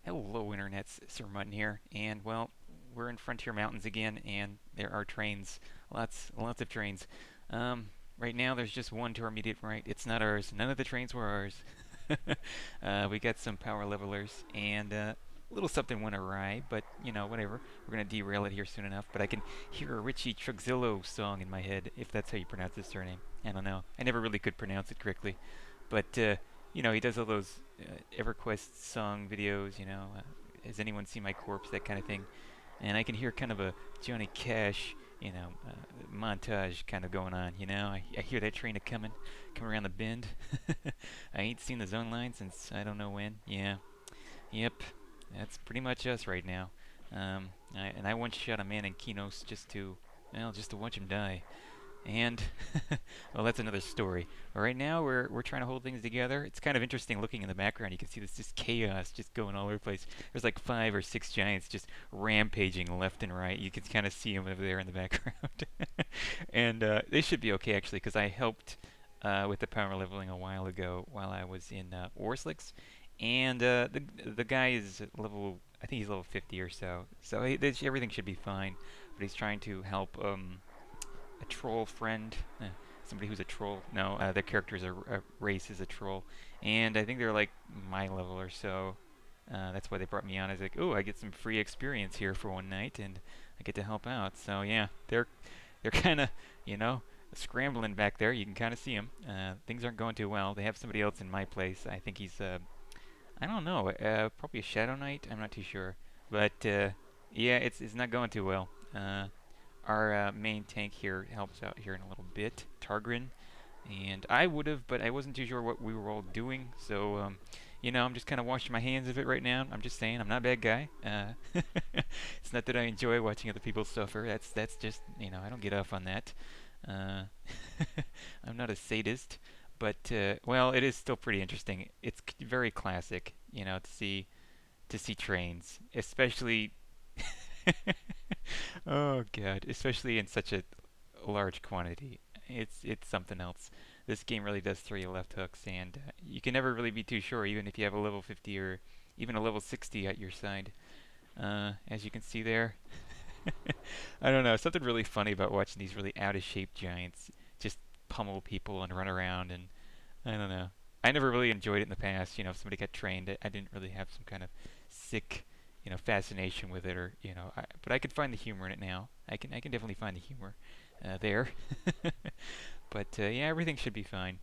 Hello, Internet, Sir Mutton here, and well, we're in Frontier Mountains again, and there are trains, lots of trains. Right now, there's just one to our immediate right. It's not ours. None of the trains were ours. We got some power levelers, and a little something went awry, but whatever. We're gonna derail it here soon enough. But I can hear a Richie Truxillo song in my head, if that's how you pronounce his surname. I don't know. I never really could pronounce it correctly, but he does all those Everquest song videos. Has anyone seen my corpse? That kind of thing. And I can hear kind of a Johnny Cash, montage kind of going on. I hear that train coming around the bend. I ain't seen the zone line since I don't know when. Yeah, yep, that's pretty much us right now. I once shot a man in Kinos just to watch him die. And well, that's another story. But right now, we're trying to hold things together. It's kind of interesting looking in the background. You can see this just chaos just going all over the place. There's like 5 or 6 giants just rampaging left and right. You can kind of see them over there in the background. And they should be okay actually, because I helped with the power leveling a while ago while I was in Warslicks, and the guy is level. I think he's level 50 or so. So everything should be fine. But he's trying to help a troll friend, somebody who's a troll. No, their character is a race is a troll, and I think they're like my level or so. That's why they brought me on. I was like, oh, I get some free experience here for one night, and I get to help out. So yeah, they're kind of scrambling back there. You can kind of see them. Things aren't going too well. They have somebody else in my place. I think he's I don't know, probably a Shadow Knight. I'm not too sure, but yeah, it's not going too well. Our main tank here helps out here in a little bit, Targrin, and I would have, but I wasn't too sure what we were all doing, so I'm just kind of washing my hands of it right now. I'm just saying, I'm not a bad guy. It's not that I enjoy watching other people suffer. That's just I don't get off on that. Uh, I'm not a sadist, but well, it is still pretty interesting. It's very classic, to see trains, especially oh god, especially in such a large quantity. It's something else. This game really does throw you left hooks, and you can never really be too sure, even if you have a level 50 or even a level 60 at your side. As you can see there, I don't know, something really funny about watching these really out of shape giants just pummel people and run around, and I don't know. I never really enjoyed it in the past. If somebody got trained, I didn't really have some kind of sick, fascination with it, or but I could find the humor in it now. I can definitely find the humor there. But yeah, everything should be fine.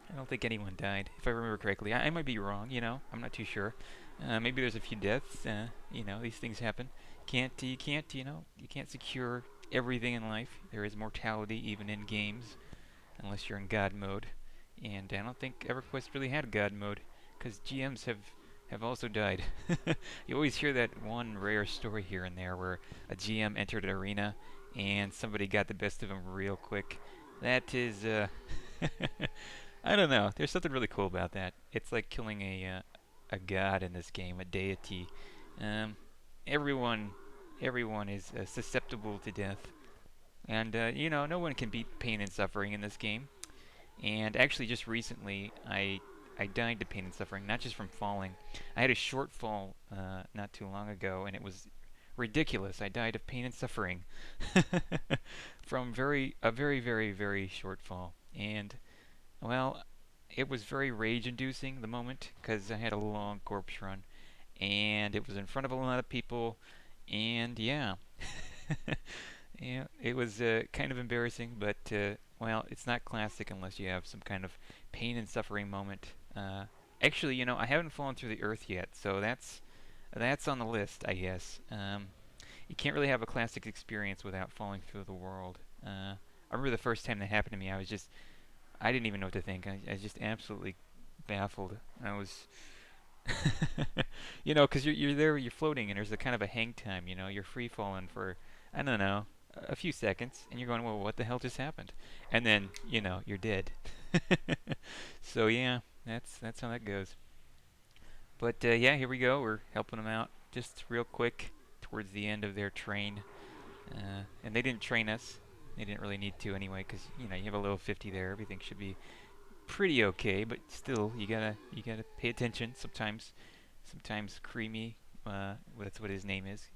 I don't think anyone died, if I remember correctly. I might be wrong. I'm not too sure. Maybe there's a few deaths. These things happen. You can't secure everything in life. There is mortality even in games, unless you're in God mode. And I don't think EverQuest really had God mode, because GMs have also died. You always hear that one rare story here and there where a GM entered an arena and somebody got the best of him real quick. That is, I don't know. There's something really cool about that. It's like killing a god in this game, a deity. Um, everyone everyone is susceptible to death, and no one can beat pain and suffering in this game. And actually, just recently, I died to pain and suffering, not just from falling. I had a short fall not too long ago, and it was ridiculous. I died of pain and suffering from a very, very, very short fall. And, well, it was very rage-inducing, the moment, because I had a long corpse run. And it was in front of a lot of people, and yeah. Yeah, it was kind of embarrassing, but well, it's not classic unless you have some kind of pain and suffering moment. Actually, I haven't fallen through the earth yet, so that's on the list, I guess. You can't really have a classic experience without falling through the world. I remember the first time that happened to me, I didn't even know what to think. I was just absolutely baffled. I was, because you're there, you're floating, and there's a kind of a hang time. You're free falling for, I don't know, a few seconds, and you're going, well, what the hell just happened? And then you're dead. So yeah, that's how that goes. But yeah, here we go. We're helping them out just real quick towards the end of their train, and they didn't train us. They didn't really need to anyway, because you have a level 50 there. Everything should be pretty okay, but still, you gotta pay attention sometimes. sometimes Creamy, that's what his name is,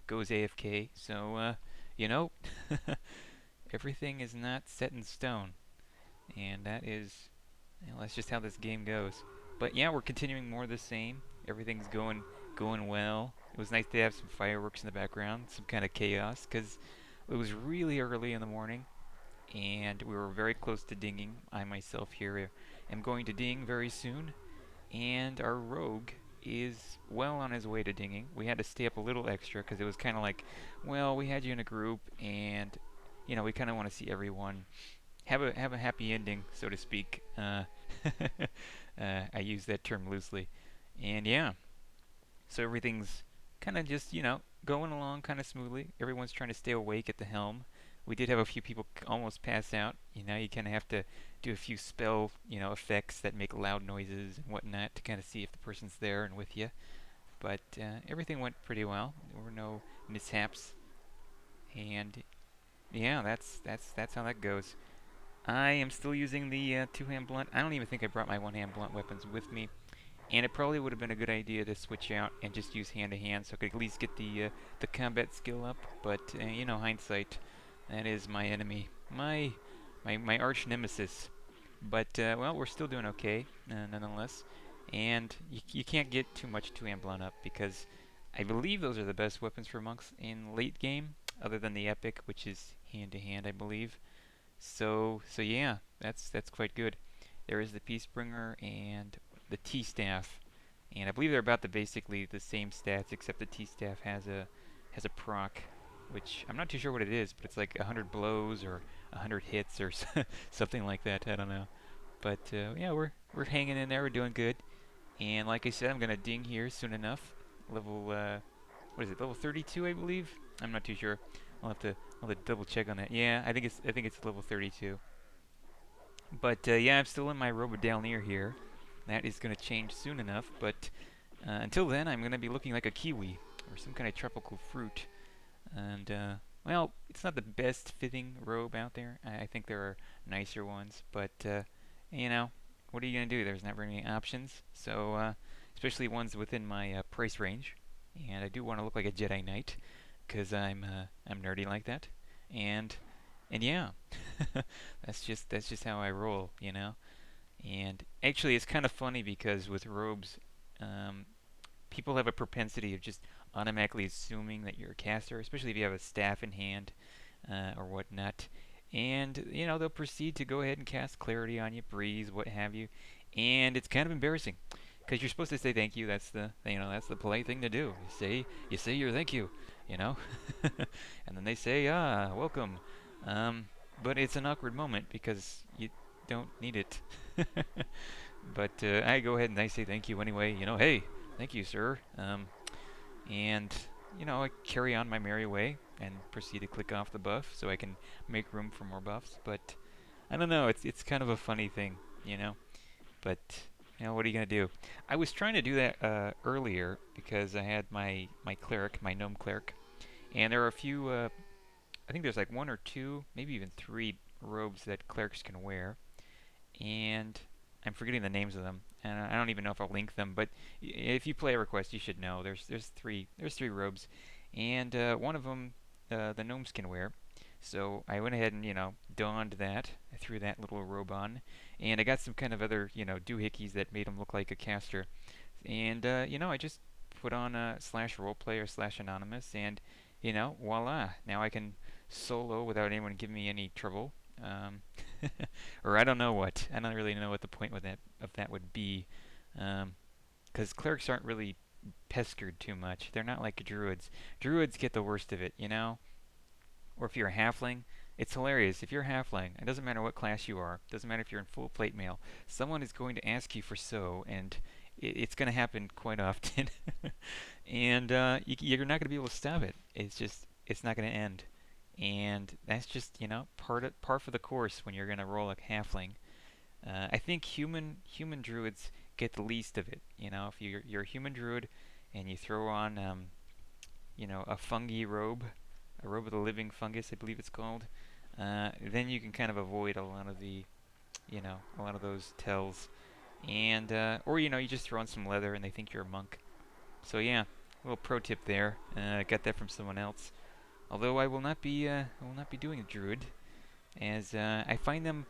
goes AFK. So, you know, everything is not set in stone, and that is, that's just how this game goes. But yeah, we're continuing more of the same. Everything's going well. It was nice to have some fireworks in the background, some kind of chaos, because it was really early in the morning, and we were very close to dinging. I myself here am going to ding very soon, and our rogue is well on his way to dinging. We had to stay up a little extra because it was kind of like, well, we had you in a group, and we kind of want to see everyone have a happy ending, so to speak. I use that term loosely, and yeah, so everything's kind of just going along kind of smoothly. Everyone's trying to stay awake at the helm. We did have a few people almost pass out. You kind of have to do a few spell effects that make loud noises and whatnot to kind of see if the person's there and with you. But everything went pretty well. There were no mishaps, and yeah, that's how that goes. I am still using the two-hand blunt. I don't even think I brought my one-hand blunt weapons with me, and it probably would have been a good idea to switch out and just use hand-to-hand so I could at least get the combat skill up. But hindsight, that is my enemy, my arch nemesis. But well, we're still doing okay nonetheless, and you can't get too much two-hand blunt up because I believe those are the best weapons for monks in late game, other than the epic, which is hand-to-hand, I believe. So yeah, that's quite good. There is the Peacebringer and the T-Staff, and I believe they're about basically the same stats, except the T-Staff has a proc, which I'm not too sure what it is, but it's like 100 blows or 100 hits or something like that. I don't know. But yeah, we're hanging in there. We're doing good. And like I said, I'm gonna ding here soon enough. Level what is it? Level 32, I believe. I'm not too sure. I'll have to double check on that. Yeah, I think it's level 32. But yeah, I'm still in my Robodalnier here. That is going to change soon enough. But until then, I'm going to be looking like a kiwi or some kind of tropical fruit. And well, it's not the best fitting robe out there. I think there are nicer ones. But you know, what are you going to do? There's not very many options. So especially ones within my price range. And I do want to look like a Jedi Knight because I'm nerdy like that. And and yeah, that's just how I roll. And actually, it's kind of funny because with robes, um, people have a propensity of just automatically assuming that you're a caster, especially if you have a staff in hand or whatnot. And they'll proceed to go ahead and cast clarity on you, breeze, what have you, and it's kind of embarrassing because you're supposed to say thank you. That's the polite thing to do. You say your thank you, you know, and then they say welcome. Um, but it's an awkward moment because you don't need it. But I go ahead and I say thank you anyway. Hey, thank you, sir. And I carry on my merry way and proceed to click off the buff so I can make room for more buffs. But I don't know. It's kind of a funny thing, you know. But what are you gonna do? I was trying to do that earlier because I had my cleric, my gnome cleric, and there are a few. I think there's like one or two, maybe even three robes that clerics can wear, and I'm forgetting the names of them, and I don't even know if I'll link them. But if you play Everquest, you should know. There's three robes, and one of them the gnomes can wear. So I went ahead and donned that. I threw that little robe on, and I got some kind of other doohickeys that made him look like a caster. And I just put on a slash roleplay or slash anonymous, and voila! Now I can solo without anyone giving me any trouble. Um, or I don't know what. I don't really know what the point of that would be, because clerics aren't really pestered too much. They're not like druids. Druids get the worst of it. Or if you're a halfling, it's hilarious. If you're a halfling, it doesn't matter what class you are. It doesn't matter if you're in full plate mail. Someone is going to ask you for so, and it's going to happen quite often. And you're not going to be able to stop it. It's not going to end. And that's just par for the course when you're going to roll a halfling. I think human druids get the least of it. If you're a human druid and you throw on a fungi robe, a robe of the living fungus, I believe it's called, then you can kind of avoid a lot of those tells. and or you just throw on some leather and they think you're a monk. So yeah, little pro tip there. I got that from someone else. Although I will not be doing a druid, as I find them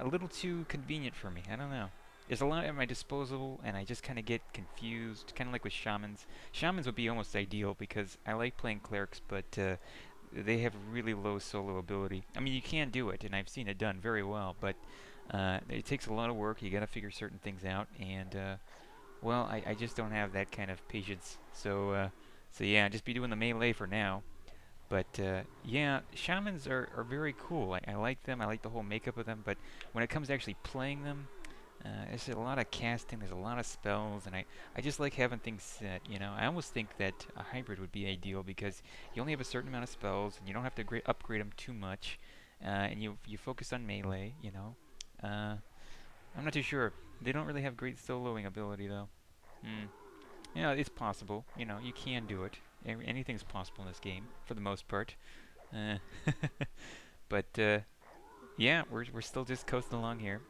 a little too convenient for me. I don't know. There's a lot at my disposal, and I just kind of get confused. Kind of like with shamans. Shamans would be almost ideal because I like playing clerics, but they have really low solo ability. I mean, you can do it, and I've seen it done very well, but it takes a lot of work. You got to figure certain things out, and well, I just don't have that kind of patience. So yeah, just be doing the melee for now. But yeah, shamans are very cool. I like them. I like the whole makeup of them. But when it comes to actually playing them, there's a lot of casting. There's a lot of spells, and I just like having things set. I almost think that a hybrid would be ideal because you only have a certain amount of spells, and you don't have to upgrade them too much, and you focus on melee. I'm not too sure. They don't really have great soloing ability though. Hmm. Yeah, it's possible. You can do it. Anything's possible in this game for the most part. Uh, but yeah, we're still just coasting along here,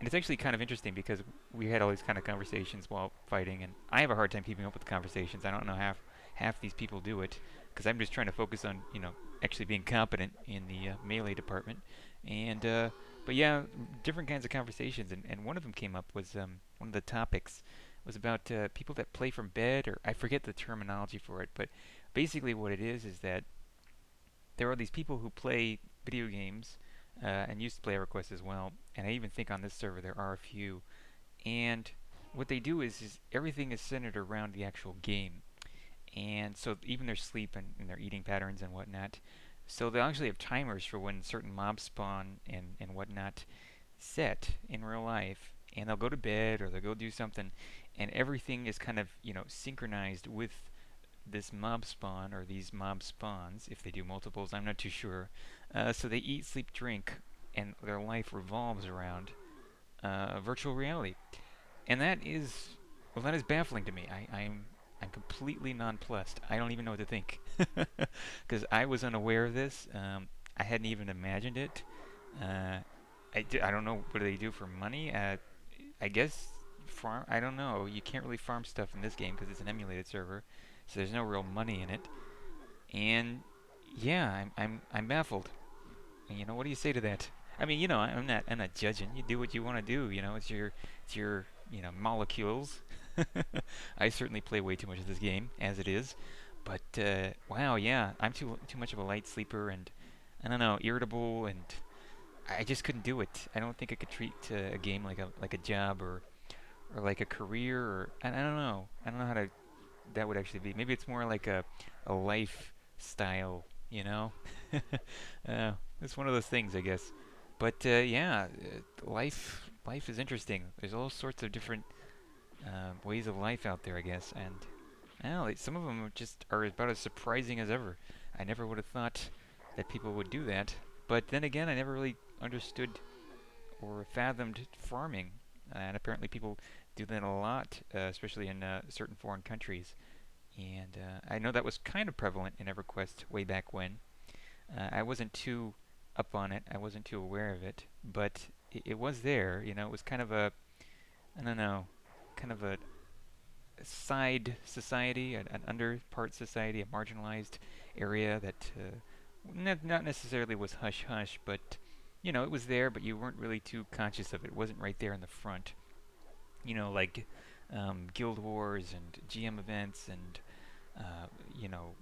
and it's actually kind of interesting because we had all these kind of conversations while fighting, and I have a hard time keeping up with the conversations. I don't know half these people do it because I'm just trying to focus on actually being competent in the melee department, and but yeah, different kinds of conversations, and one of them came up was one of the topics was about people that play from bed, or I forget the terminology for it, but basically what it is that there are these people who play video games and used to play Everquest as well, and I even think on this server there are a few. And what they do is everything is centered around the actual game, and so even their sleep and their eating patterns and whatnot. So they actually have timers for when certain mobs spawn and whatnot set in real life, and they'll go to bed or they'll go do something, and everything is kind of synchronized with this mob spawn or these mob spawns. If they do multiples, I'm not too sure. So they eat, sleep, drink, and their life revolves around virtual reality, and that is baffling to me. I'm completely nonplussed. I don't even know what to think because I was unaware of this. I hadn't even imagined it. Uh, I don't know what do they do for money. I guess farm. I don't know. You can't really farm stuff in this game because it's an emulated server, so there's no real money in it. And yeah, I'm baffled. And, what do you say to that? I mean, I'm not judging. You do what you want to do. It's your molecules. I certainly play way too much of this game as it is, but wow, yeah, I'm too much of a light sleeper, and I don't know, irritable, and I just couldn't do it. I don't think I could treat a game like a job or like a career, or I don't know. I don't know how to that would actually be. Maybe it's more like a lifestyle, you know. It's one of those things, I guess. But yeah, life is interesting. There's all sorts of different ways of life out there, I guess, and well, some of them are about as surprising as ever. I never would have thought that people would do that. But then again, I never really understood or fathomed farming, and apparently people do that a lot, especially in certain foreign countries. And I know that was kind of prevalent in EverQuest way back when. I wasn't too up on it. I wasn't too aware of it, but it was there. It was kind of I don't know, kind of a side society, an under part society, a marginalized area that not necessarily was hush hush, but it was there, but you weren't really too conscious of it. It wasn't right there in the front. Like guild wars and GM events and uh, you know,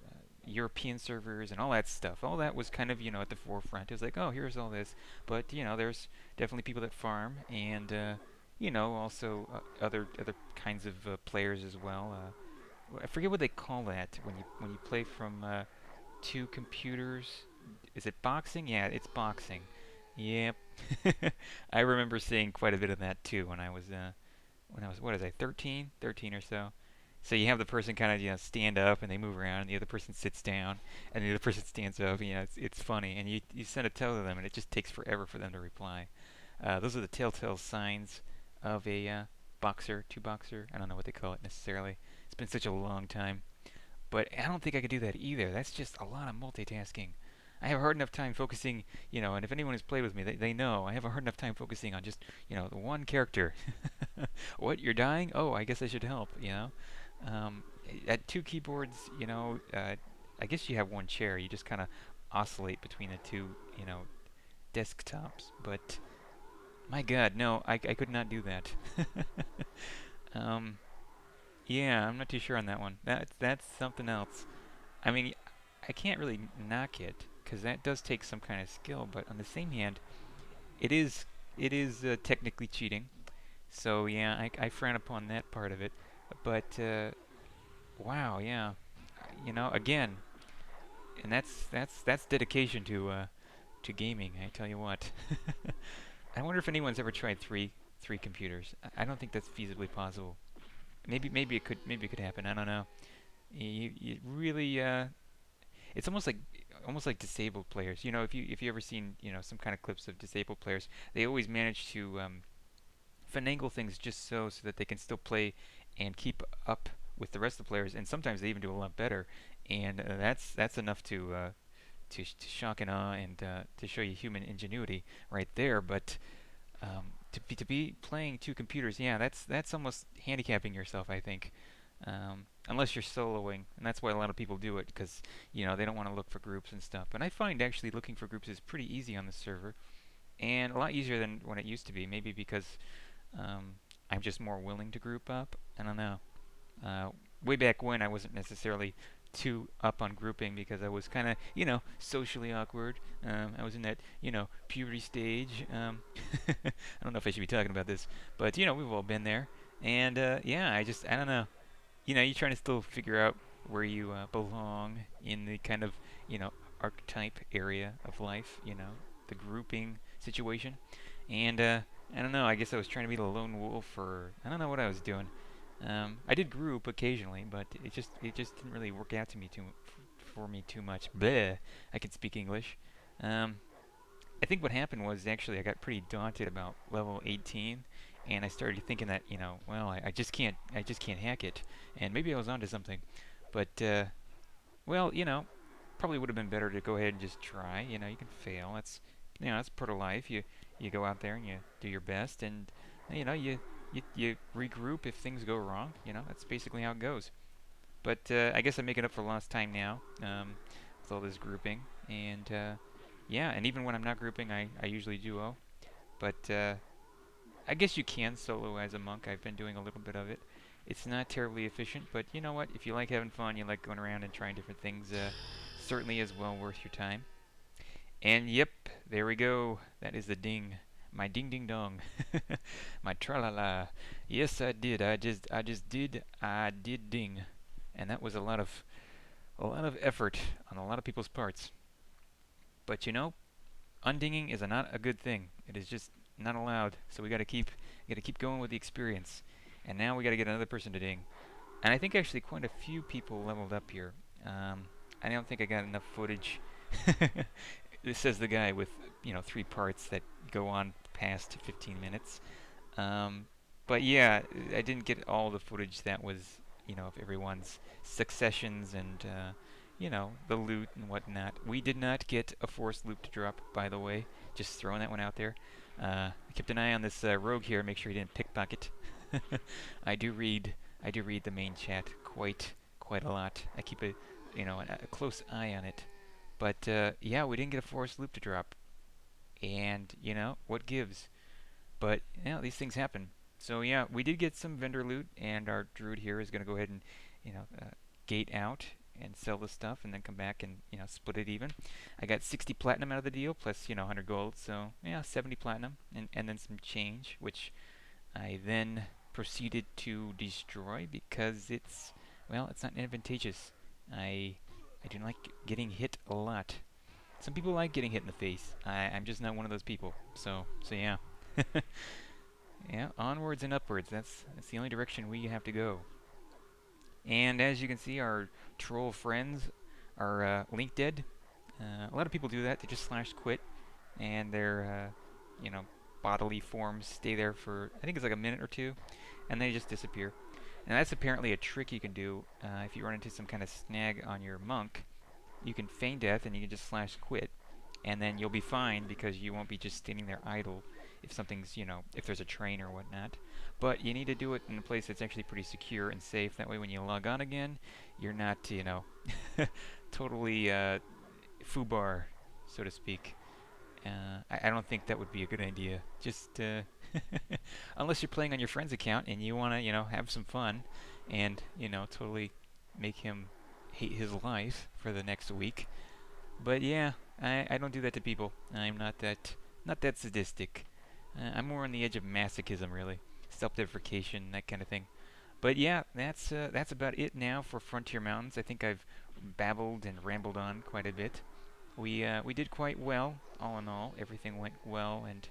European servers and all that stuff. All that was kind of, at the forefront. It was like, oh, here's all this. But, there's definitely people that farm and, also other kinds of players as well. I forget what they call that when you play from two computers. Is it boxing? Yeah, it's boxing. Yep. I remember seeing quite a bit of that too when I was what is I 13, 13 or so. So you have the person kind of stand up and they move around, and the other person sits down, and the other person stands up. It's funny, and you send a tell to them, and it just takes forever for them to reply. Those are the telltale signs of a boxer, two boxer. I don't know what they call it necessarily. It's been such a long time, but I don't think I could do that either. That's just a lot of multitasking. I have a hard enough time focusing, and if anyone has played with me, they know I have a hard enough time focusing on just, the one character. What, you're dying? Oh, I guess I should help. Um, at two keyboards, I guess you have one chair. You just kind of oscillate between the two, desktops. But my God, no, I could not do that. um, yeah, I'm not too sure on that one. That's something else. I mean, I can't really knock it because that does take some kind of skill. But on the same hand, it is it is technically cheating. So yeah, I frown upon that part of it. But wow, yeah, again, and that's dedication to gaming. I tell you what. I wonder if anyone's ever tried three computers. I don't think that's feasibly possible. Maybe it could happen. I don't know. You really it's almost like disabled players. If you ever seen some kind of clips of disabled players, they always manage to finagle things just so that they can still play and keep up with the rest of the players, and sometimes they even do a lot better. And that's enough to shock and awe and to show you human ingenuity right there. But to be playing two computers, yeah, that's almost handicapping yourself, I think. Unless you're soloing, and that's why a lot of people do it because they don't want to look for groups and stuff. And I find actually looking for groups is pretty easy on the server, and a lot easier than when it used to be. Maybe because I'm just more willing to group up. I don't know. Uh, Way back when, I wasn't necessarily too up on grouping because I was kind of, socially awkward. I was in that, puberty stage. I don't know if I should be talking about this, but we've all been there. And yeah, I don't know. You're trying to still figure out where you belong in the kind of, archetype area of life. The grouping situation. And I don't know. I guess I was trying to be the lone wolf, or I don't know what I was doing. I did group occasionally, but it just didn't really work out to me too for me too much. Bleh. I can speak English. Um, I think what happened was actually I got pretty daunted about level 18, and I started thinking that well, I just can't hack it, and maybe I was onto something, but well, probably would have been better to go ahead and just try. You can fail. That's part of life. You go out there and you do your best, and you regroup if things go wrong. That's basically how it goes. But I guess I'm making up for lost time now with all this grouping, and yeah, and even when I'm not grouping, I usually duo. But I guess you can solo as a monk. I've been doing a little bit of it. It's not terribly efficient, but you know what? If you like having fun, you like going around and trying different things, certainly is well worth your time. And yep, there we go. That is the ding. My ding ding dong. My tra la la. Yes, I did. I did ding. And that was a lot of effort on a lot of people's parts. But undinging is not a good thing. It is just not allowed. So we got to keep going with the experience. And now we got to get another person to ding. And I think actually quite a few people leveled up here. I don't think I got enough footage. This says the guy with three parts that go on past 15 minutes. Um, but yeah, I didn't get all the footage that was of everyone's successions and the loot and whatnot. We did not get a forced loop to drop, by the way. Just throwing that one out there. I kept an eye on this rogue here, make sure he didn't pickpocket. I do read I do read the main chat quite a lot. I keep a close eye on it. But yeah, we didn't get a forced loop to drop, and what gives? But these things happen. So yeah, we did get some vendor loot, and our druid here is going to go ahead and gate out and sell the stuff, and then come back and split it even. I got 60 platinum out of the deal, plus 100 gold, so yeah, 70 platinum, and then some change, which I then proceeded to destroy because it's not advantageous. I I do not like getting hit a lot. Some people like getting hit in the face. I'm just not one of those people. So yeah. Yeah, onwards and upwards. That's the only direction we have to go. And as you can see, our troll friends are link dead. A lot of people do that. They just slash quit, and their bodily forms stay there for I think it's like a minute or two, and they just disappear. And that's apparently a trick you can do if you run into some kind of snag on your monk. You can feign death and you can just slash quit, and then you'll be fine because you won't be just standing there idle if something's, if there's a train or whatnot. But you need to do it in a place that's actually pretty secure and safe. That way, when you log on again, you're not, totally foobar, so to speak. I don't think that would be a good idea. Just unless you're playing on your friend's account and you want to, have some fun and, totally make him hate his life for the next week. But yeah, I don't do that to people. I'm not that sadistic. I'm more on the edge of masochism, really, self-deprecation, that kind of thing. But yeah, that's about it now for Frontier Mountains. I think I've babbled and rambled on quite a bit. We did quite well, all in all. Everything went well, and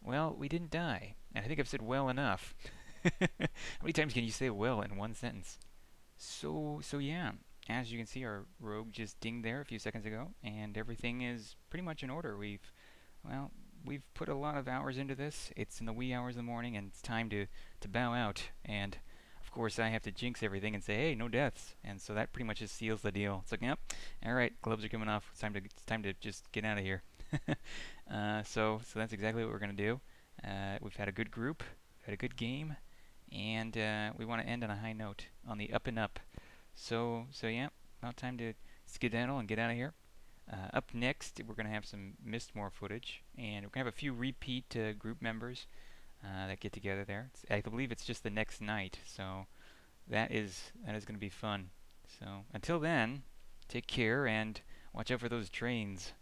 well, we didn't die. And I think I've said well enough. How many times can you say well in one sentence? So yeah, as you can see, our rogue just dinged there a few seconds ago, and everything is pretty much in order. Well, we've put a lot of hours into this. It's in the wee hours of the morning, and it's time to bow out. And of course, I have to jinx everything and say, hey, no deaths. And so that pretty much just seals the deal. It's like, yep, all right, gloves are coming off. It's time to just get out of here. So that's exactly what we're gonna do. We've had a good group, had a good game, and we want to end on a high note, on the up and up. So yeah, about time to skedaddle and get out of here. Up next, we're going to have some Mistmore footage, and we're going to have a few repeat group members that get together there. I believe it's just the next night, so that is going to be fun. So until then, take care and watch out for those trains.